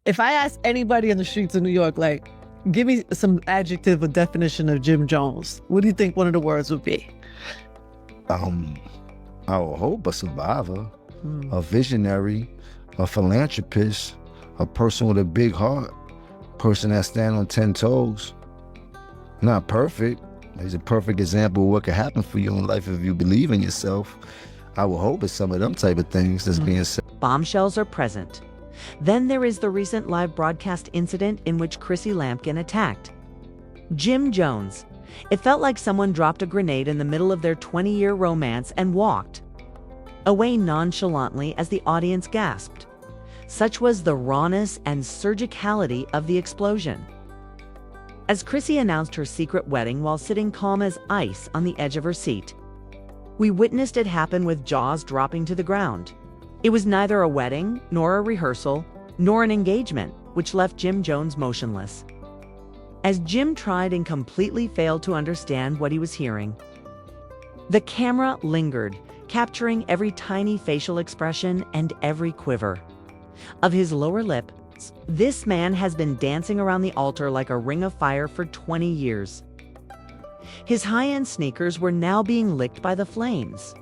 If I ask anybody on the streets of New York, like, give me some adjective or definition of Jim Jones, what do you think one of the words would be? I would hope a survivor, a visionary, a philanthropist, a person with a big heart, person that stand on 10 toes. Not perfect. He's a perfect example of what could happen for you in life if you believe in yourself. I would hope it's some of them type of things that's being said. Bombshells are present. Then there is the recent live broadcast incident in which Chrissy Lampkin attacked Jim Jones. It felt like someone dropped a grenade in the middle of their 20-year romance and walked away nonchalantly as the audience gasped. Such was the rawness and surgicality of the explosion. As Chrissy announced her secret wedding while sitting calm as ice on the edge of her seat, we witnessed it happen with jaws dropping to the ground. It was neither a wedding, nor a rehearsal, nor an engagement, which left Jim Jones motionless. As Jim tried and completely failed to understand what he was hearing, the camera lingered, capturing every tiny facial expression and every quiver of his lower lip. This man has been dancing around the altar like a ring of fire for 20 years. His high-end sneakers were now being licked by the flames.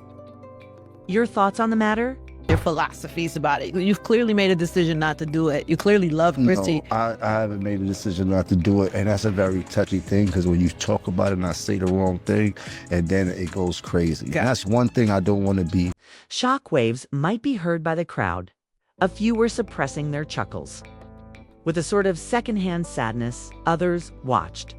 Your thoughts on the matter? Your philosophies about it. You've clearly made a decision not to do it. You clearly love Chrissy. No, I haven't made a decision not to do it, and that's a very touchy thing because when you talk about it and I say the wrong thing, and then it goes crazy. And that's one thing I don't want to be. Shockwaves might be heard by the crowd. A few were suppressing their chuckles. With a sort of secondhand sadness, others watched.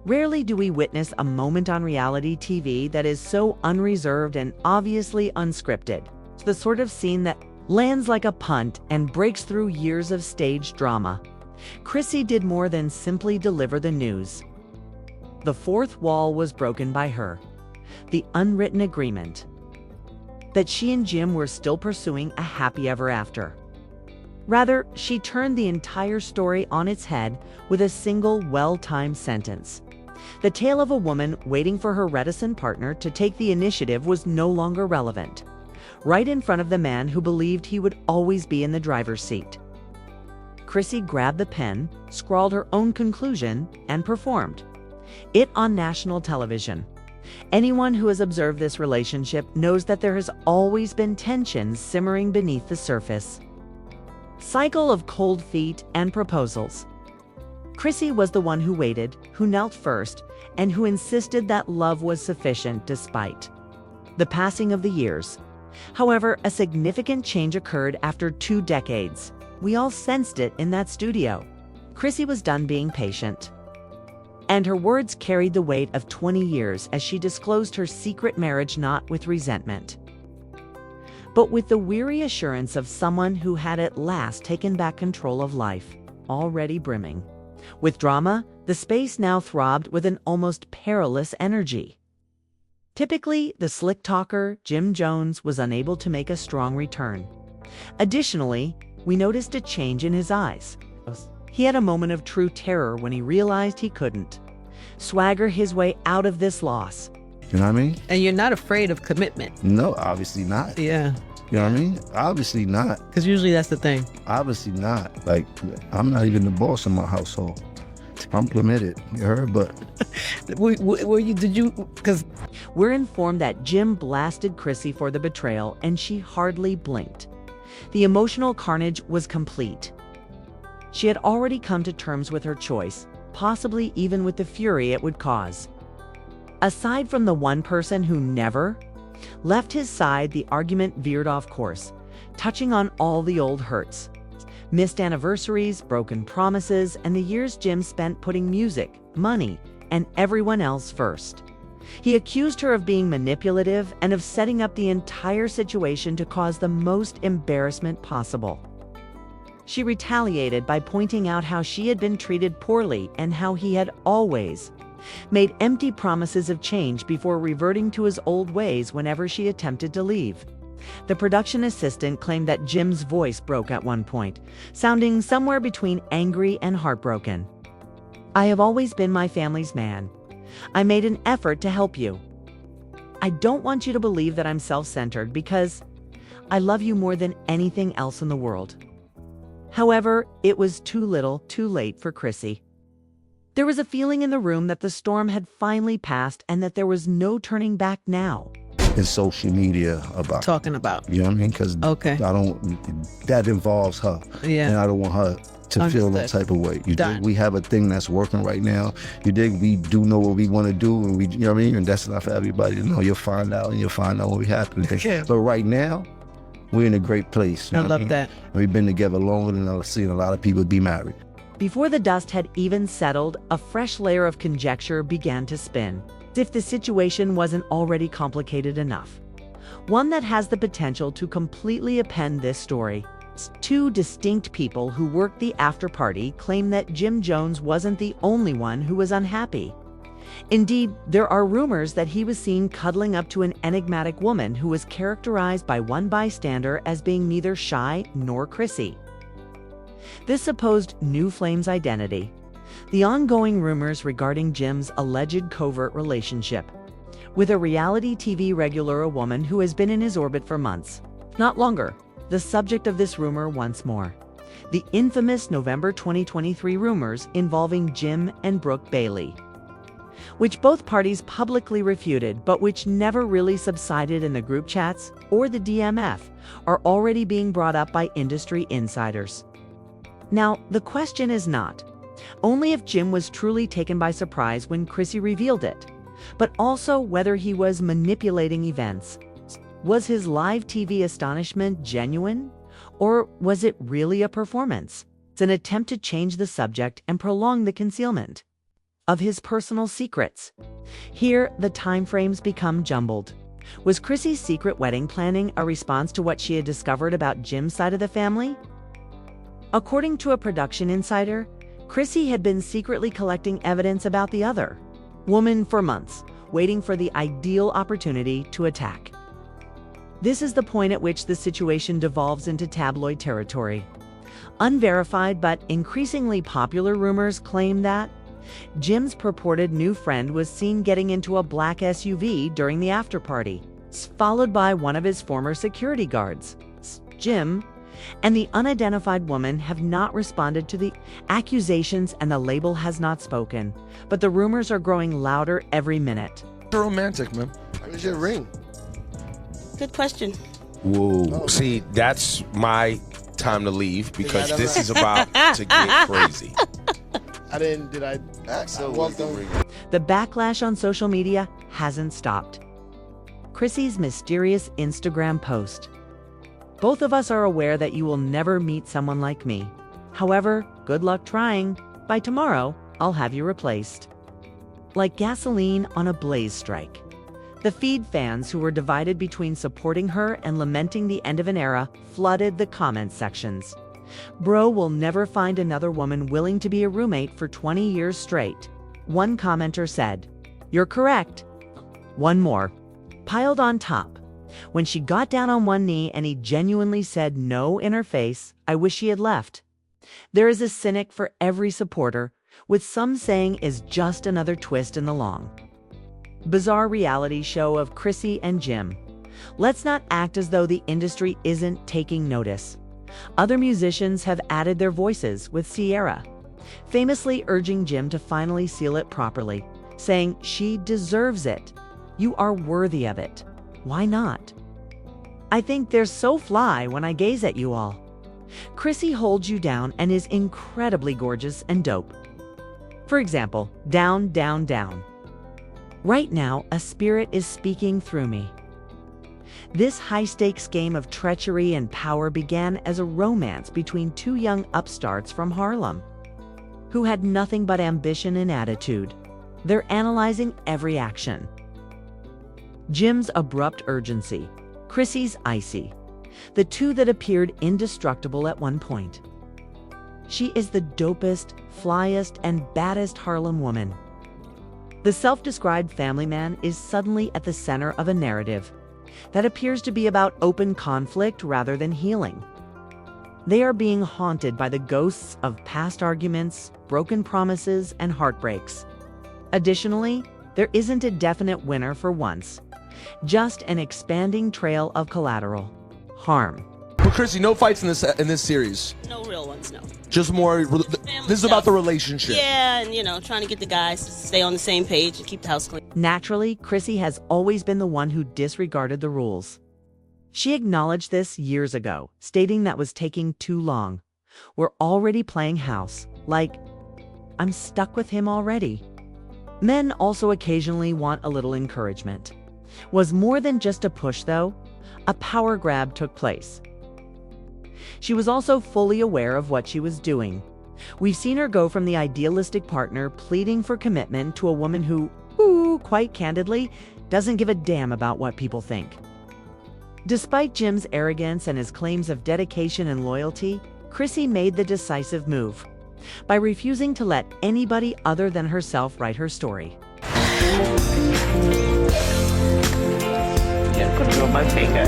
Rarely do we witness a moment on reality TV that is so unreserved and obviously unscripted. It's the sort of scene that lands like a punt and breaks through years of staged drama. Chrissy did more than simply deliver the news. The fourth wall was broken by her. The unwritten agreement that she and Jim were still pursuing a happy ever after. Rather, she turned the entire story on its head with a single well-timed sentence. The tale of a woman waiting for her reticent partner to take the initiative was no longer relevant. Right in front of the man who believed he would always be in the driver's seat. Chrissy grabbed the pen, scrawled her own conclusion, and performed it on national television. Anyone who has observed this relationship knows that there has always been tension simmering beneath the surface. Cycle of cold feet and proposals. Chrissy was the one who waited, who knelt first, and who insisted that love was sufficient despite the passing of the years. However, a significant change occurred after 2 decades. We all sensed it in that studio. Chrissy was done being patient, and her words carried the weight of 20 years as she disclosed her secret marriage not with resentment, but with the weary assurance of someone who had at last taken back control of life, already brimming with drama. The space now throbbed with an almost perilous energy. Typically, the slick talker, Jim Jones, was unable to make a strong return. Additionally, we noticed a change in his eyes. He had a moment of true terror when he realized he couldn't swagger his way out of this loss. You know what I mean? And you're not afraid of commitment. No, obviously not. Yeah. You know what I mean? Obviously not. Because usually that's the thing. Obviously not. Like, I'm not even the boss in my household. I'm permitted, you heard? But because we're informed that Jim blasted Chrissy for the betrayal, and she hardly blinked. The emotional carnage was complete. She had already come to terms with her choice, possibly even with the fury it would cause. Aside from the one person who never left his side, the argument veered off course, touching on all the old hurts. Missed anniversaries, broken promises, and the years Jim spent putting music, money, and everyone else first. He accused her of being manipulative and of setting up the entire situation to cause the most embarrassment possible. She retaliated by pointing out how she had been treated poorly and how he had always made empty promises of change before reverting to his old ways whenever she attempted to leave. The production assistant claimed that Jim's voice broke at one point, sounding somewhere between angry and heartbroken. "I have always been my family's man. I made an effort to help you. I don't want you to believe that I'm self-centered because I love you more than anything else in the world." However, it was too little, too late for Chrissy. There was a feeling in the room that the storm had finally passed and that there was no turning back now. In social media about Talking about. You know what I mean? Because Okay. that involves her. Yeah. And I don't want her to feel that Understood. type of way. You Done. dig? We have a thing that's working right now. You dig? We do know what we want to do, and you know what I mean? And that's not for everybody to know. You'll find out, and you'll find out what we happen. Yeah. But right now, we're in a great place. You I know what love mean? that. We've been together longer than I've seen a lot of people be married. Before the dust had even settled, a fresh layer of conjecture began to spin, as if the situation wasn't already complicated enough. One that has the potential to completely upend this story. Two distinct people who worked the after-party claim that Jim Jones wasn't the only one who was unhappy. Indeed, there are rumors that he was seen cuddling up to an enigmatic woman who was characterized by one bystander as being neither shy nor Chrissy. This supposed new flame's identity, the ongoing rumors regarding Jim's alleged covert relationship with a reality TV regular, a woman who has been in his orbit for months, if not longer. The subject of this rumor once more. The infamous November 2023 rumors involving Jim and Brooke Bailey, which both parties publicly refuted, but which never really subsided in the group chats or the DMF, are already being brought up by industry insiders. Now, the question is not only if Jim was truly taken by surprise when Chrissy revealed it, but also whether he was manipulating events. Was his live TV astonishment genuine, or was it really a performance? It's an attempt to change the subject and prolong the concealment of his personal secrets. Here, the timeframes become jumbled. Was Chrissy's secret wedding planning a response to what she had discovered about Jim's side of the family? According to a production insider, Chrissy had been secretly collecting evidence about the other woman for months, waiting for the ideal opportunity to attack. This is the point at which the situation devolves into tabloid territory. Unverified but increasingly popular rumors claim that Jim's purported new friend was seen getting into a black SUV during the after-party, followed by one of his former security guards. Jim and the unidentified woman have not responded to the accusations, and the label has not spoken, but the rumors are growing louder every minute. You're romantic, man. Where's your ring? Good question. Whoa. See, that's my time to leave because this is about to get crazy. The backlash on social media hasn't stopped. Chrissy's mysterious Instagram post. Both of us are aware that you will never meet someone like me. However, good luck trying. By tomorrow, I'll have you replaced. Like gasoline on a blaze strike. The feed fans, who were divided between supporting her and lamenting the end of an era, flooded the comment sections. Bro will never find another woman willing to be a roommate for 20 years straight. One commenter said, "You're correct." One more, piled on top. When she got down on one knee and he genuinely said no in her face, "I wish she had left." There is a cynic for every supporter, with some saying is just another twist in the long, bizarre reality show of Chrissy and Jim. Let's not act as though the industry isn't taking notice. Other musicians have added their voices, with Sierra famously urging Jim to finally seal it properly, saying she deserves it. You are worthy of it. Why not? I think they're so fly when I gaze at you all. Chrissy holds you down and is incredibly gorgeous and dope. For example, down, down, down. Right now, a spirit is speaking through me. This high-stakes game of treachery and power began as a romance between two young upstarts from Harlem, who had nothing but ambition and attitude. They're analyzing every action. Jim's abrupt urgency, Chrissy's icy, the two that appeared indestructible at one point. She is the dopest, flyest, and baddest Harlem woman. The self-described family man is suddenly at the center of a narrative that appears to be about open conflict rather than healing. They are being haunted by the ghosts of past arguments, broken promises, and heartbreaks. Additionally, there isn't a definite winner for once, just an expanding trail of collateral harm. But Chrissy, no fights in this series. No real ones, no. Just more. This is about the relationship. Yeah, and trying to get the guys to stay on the same page and keep the house clean. Naturally, Chrissy has always been the one who disregarded the rules. She acknowledged this years ago, stating that was taking too long. We're already playing house. Like, I'm stuck with him already. Men also occasionally want a little encouragement. Was more than just a push, though. A power grab took place. She was also fully aware of what she was doing. We've seen her go from the idealistic partner pleading for commitment to a woman who, quite candidly, doesn't give a damn about what people think. Despite Jim's arrogance and his claims of dedication and loyalty, Chrissy made the decisive move by refusing to let anybody other than herself write her story. Yeah, put it on my finger.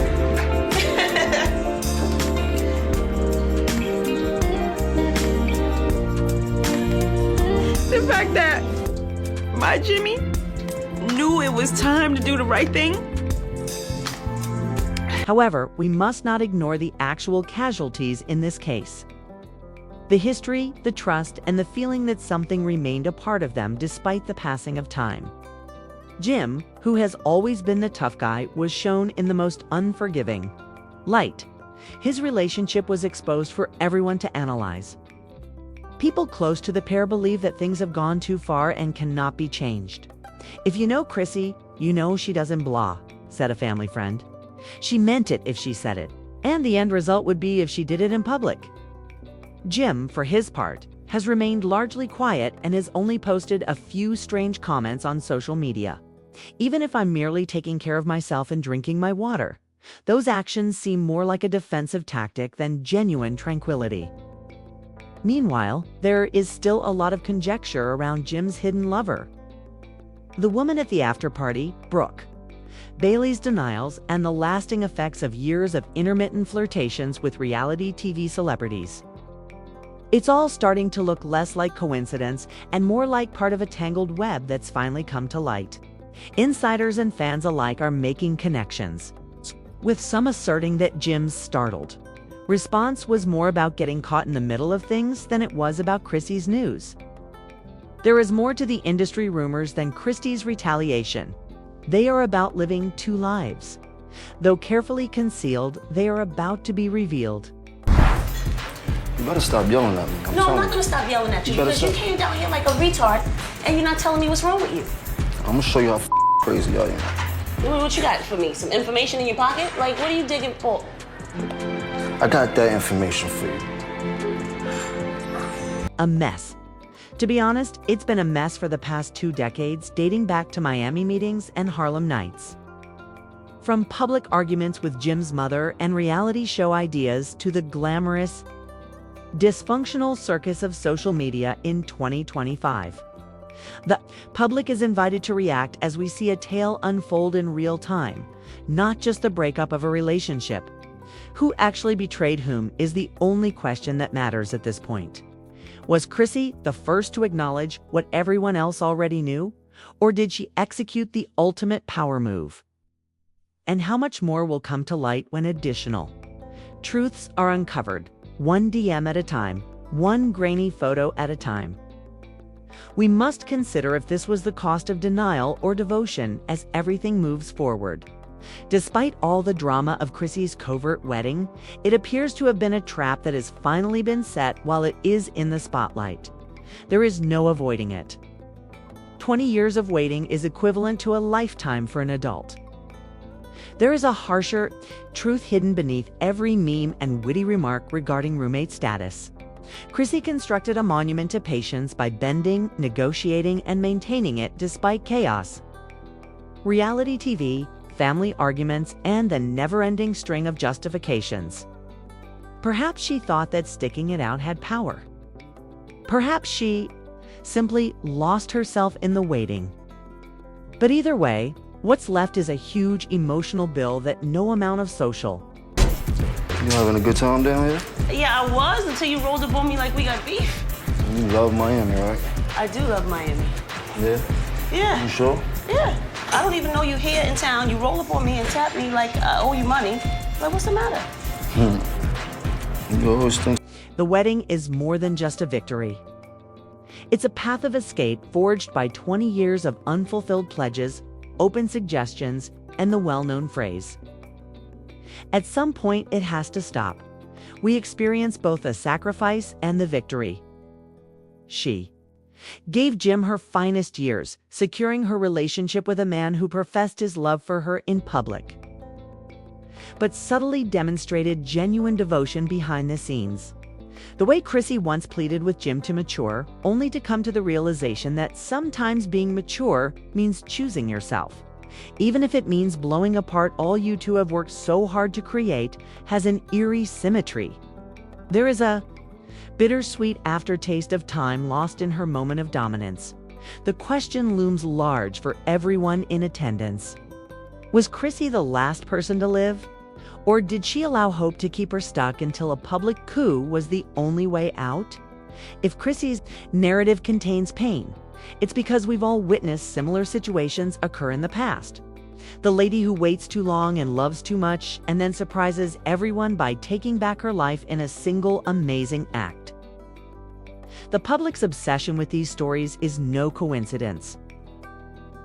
The fact that my Jimmy knew it was time to do the right thing. However, we must not ignore the actual casualties in this case. The history, the trust, and the feeling that something remained a part of them despite the passing of time. Jim, who has always been the tough guy, was shown in the most unforgiving light. His relationship was exposed for everyone to analyze. People close to the pair believe that things have gone too far and cannot be changed. If you know Chrissy, you know she doesn't blah, said a family friend. She meant it if she said it, and the end result would be if she did it in public. Jim, for his part, has remained largely quiet and has only posted a few strange comments on social media. Even if I'm merely taking care of myself and drinking my water, those actions seem more like a defensive tactic than genuine tranquility. Meanwhile, there is still a lot of conjecture around Jim's hidden lover. The woman at the after-party, Brooke. Bailey's denials and the lasting effects of years of intermittent flirtations with reality TV celebrities. It's all starting to look less like coincidence and more like part of a tangled web that's finally come to light. Insiders and fans alike are making connections, with some asserting that Jim's startled. Response was more about getting caught in the middle of things than it was about Chrissy's news. There is more to the industry rumors than Christy's retaliation. They are about living two lives. Though carefully concealed, they are about to be revealed. You better stop yelling at me. No, I'm not going to stop yelling at you because you came down here like a retard and you're not telling me what's wrong with you. I'm gonna show you how crazy I am. What you got for me? Some information in your pocket? Like, what are you digging for? I got that information for you. A mess. To be honest, it's been a mess for the past 2 decades, dating back to Miami meetings and Harlem Nights. From public arguments with Jim's mother and reality show ideas to the glamorous, dysfunctional circus of social media in 2025. The public is invited to react as we see a tale unfold in real time, not just the breakup of a relationship. Who actually betrayed whom is the only question that matters at this point. Was Chrissy the first to acknowledge what everyone else already knew? Or did she execute the ultimate power move? And how much more will come to light when additional truths are uncovered, one DM at a time, one grainy photo at a time? We must consider if this was the cost of denial or devotion as everything moves forward. Despite all the drama of Chrissy's covert wedding, it appears to have been a trap that has finally been set while it is in the spotlight. There is no avoiding it. 20 years of waiting is equivalent to a lifetime for an adult. There is a harsher truth hidden beneath every meme and witty remark regarding roommate status. Chrissy constructed a monument to patience by bending, negotiating, and maintaining it despite chaos. Reality TV, family arguments, and the never-ending string of justifications. Perhaps she thought that sticking it out had power. Perhaps she simply lost herself in the waiting. But either way, what's left is a huge emotional bill that no amount of social. You having a good time down here? Yeah, I was until you rolled up on me like we got beef. You love Miami, right? I do love Miami. Yeah? Yeah. You sure? Yeah. I don't even know you here in town. You roll up on me and tap me like I owe you money. Like, what's the matter? You always think. The wedding is more than just a victory. It's a path of escape forged by 20 years of unfulfilled pledges, open suggestions, and the well-known phrase. At some point, it has to stop. We experience both the sacrifice and the victory. She gave Jim her finest years, securing her relationship with a man who professed his love for her in public, but subtly demonstrated genuine devotion behind the scenes. The way Chrissy once pleaded with Jim to mature, only to come to the realization that sometimes being mature means choosing yourself, even if it means blowing apart all you two have worked so hard to create, has an eerie symmetry. There is a bittersweet aftertaste of time lost in her moment of dominance. The question looms large for everyone in attendance. Was Chrissy the last person to live? Or did she allow hope to keep her stuck until a public coup was the only way out? If Chrissy's narrative contains pain, it's because we've all witnessed similar situations occur in the past. The lady who waits too long and loves too much and then surprises everyone by taking back her life in a single amazing act. The public's obsession with these stories is no coincidence.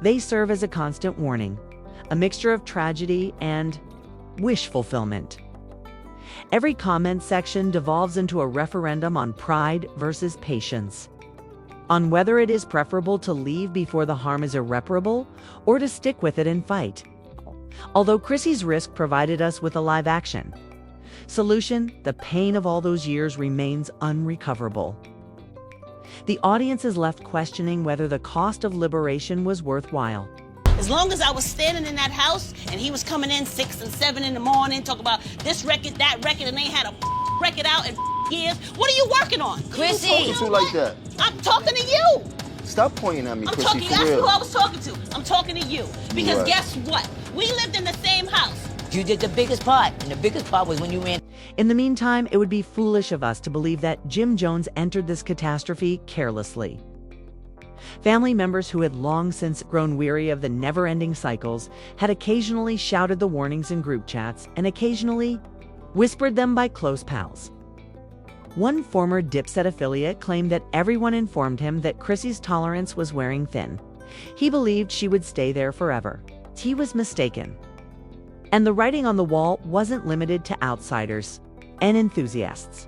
They serve as a constant warning, a mixture of tragedy and wish fulfillment. Every comment section devolves into a referendum on pride versus patience, on whether it is preferable to leave before the harm is irreparable or to stick with it and fight. Although Chrissy's risk provided us with a live action solution, the pain of all those years remains unrecoverable. The audience is left questioning whether the cost of liberation was worthwhile. As long as I was standing in that house and he was coming in 6 and 7 in the morning, talk about this record, that record, and they had a record out in years. What are you working on? Chrissy! You know like that? I'm talking to you. Stop pointing at me, I'm Chrissy, talking, for that's real. who I was talking to. I'm talking to you. Because Right. guess what? We lived in the same house. You did the biggest part, and the biggest part was when you ran. In the meantime, it would be foolish of us to believe that Jim Jones entered this catastrophe carelessly. Family members who had long since grown weary of the never-ending cycles had occasionally shouted the warnings in group chats and occasionally whispered them by close pals. One former Dipset affiliate claimed that everyone informed him that Chrissy's tolerance was wearing thin. He believed she would stay there forever. He was mistaken. And the writing on the wall wasn't limited to outsiders and enthusiasts.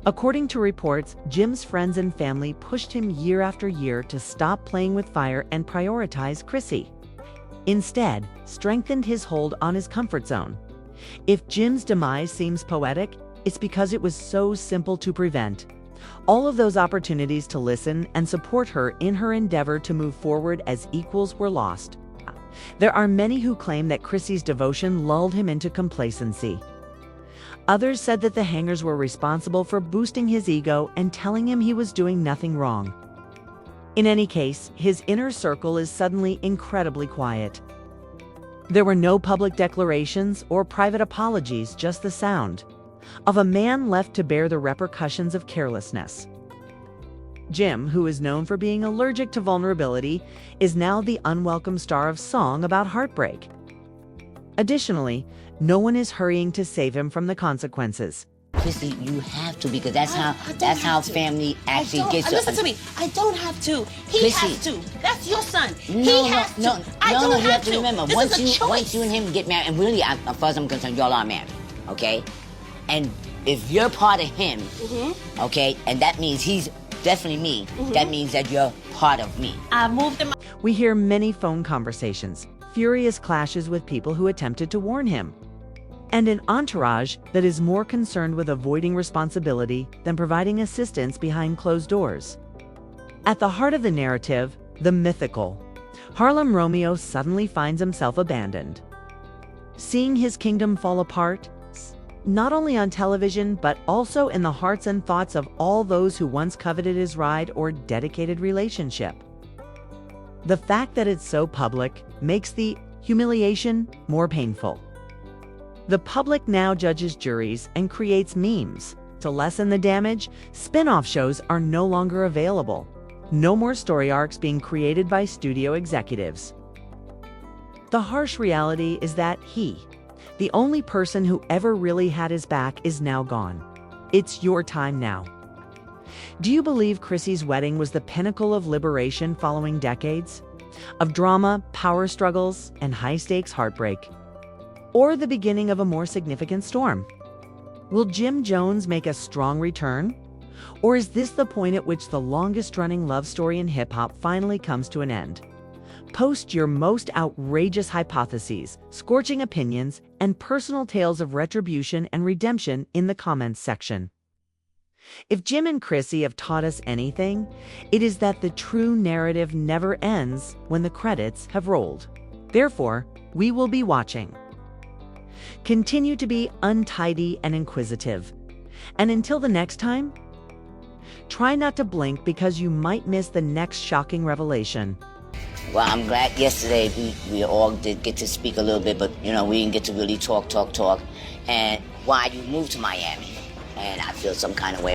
According to reports, Jim's friends and family pushed him year after year to stop playing with fire and prioritize Chrissy. Instead, strengthened his hold on his comfort zone. If Jim's demise seems poetic, it's because it was so simple to prevent. All of those opportunities to listen and support her in her endeavor to move forward as equals were lost. There are many who claim that Chrissy's devotion lulled him into complacency. Others said that the hangers were responsible for boosting his ego and telling him he was doing nothing wrong. In any case, his inner circle is suddenly incredibly quiet. There were no public declarations or private apologies, just the sound of a man left to bear the repercussions of carelessness. Jim, who is known for being allergic to vulnerability, is now the unwelcome star of song about heartbreak. Additionally, no one is hurrying to save him from the consequences. Chrissy, you have to, because that's how family actually gets. Listen to me. I don't have to. He Chrissy. has to. That's your son. No, He has to. I don't you have have to remember. This is a choice. Once you and him get married, and really, as far as I'm concerned, y'all are married, okay? And if you're part of him, okay, and that means he's definitely me, that means that you're part of me. I moved him. We hear many phone conversations, furious clashes with people who attempted to warn him, and an entourage that is more concerned with avoiding responsibility than providing assistance behind closed doors. At the heart of the narrative, the mythical Harlem Romeo suddenly finds himself abandoned. Seeing his kingdom fall apart, not only on television, but also in the hearts and thoughts of all those who once coveted his ride or dedicated relationship. The fact that it's so public makes the humiliation more painful. The public now judges juries and creates memes. To lessen the damage, spin-off shows are no longer available. No more story arcs being created by studio executives. The harsh reality is that he, the only person who ever really had his back, is now gone. It's your time now. Do you believe Chrissy's wedding was the pinnacle of liberation following decades of drama, power struggles, and high-stakes heartbreak? Or the beginning of a more significant storm? Will Jim Jones make a strong return? Or is this the point at which the longest-running love story in hip-hop finally comes to an end? Post your most outrageous hypotheses, scorching opinions, and personal tales of retribution and redemption in the comments section. If Jim and Chrissy have taught us anything, it is that the true narrative never ends when the credits have rolled. Therefore, we will be watching. Continue to be untidy and inquisitive. And until the next time, try not to blink because you might miss the next shocking revelation. Well, I'm glad yesterday we all did get to speak a little bit, but we didn't get to really talk. And why you moved to Miami, and I feel some kind of way.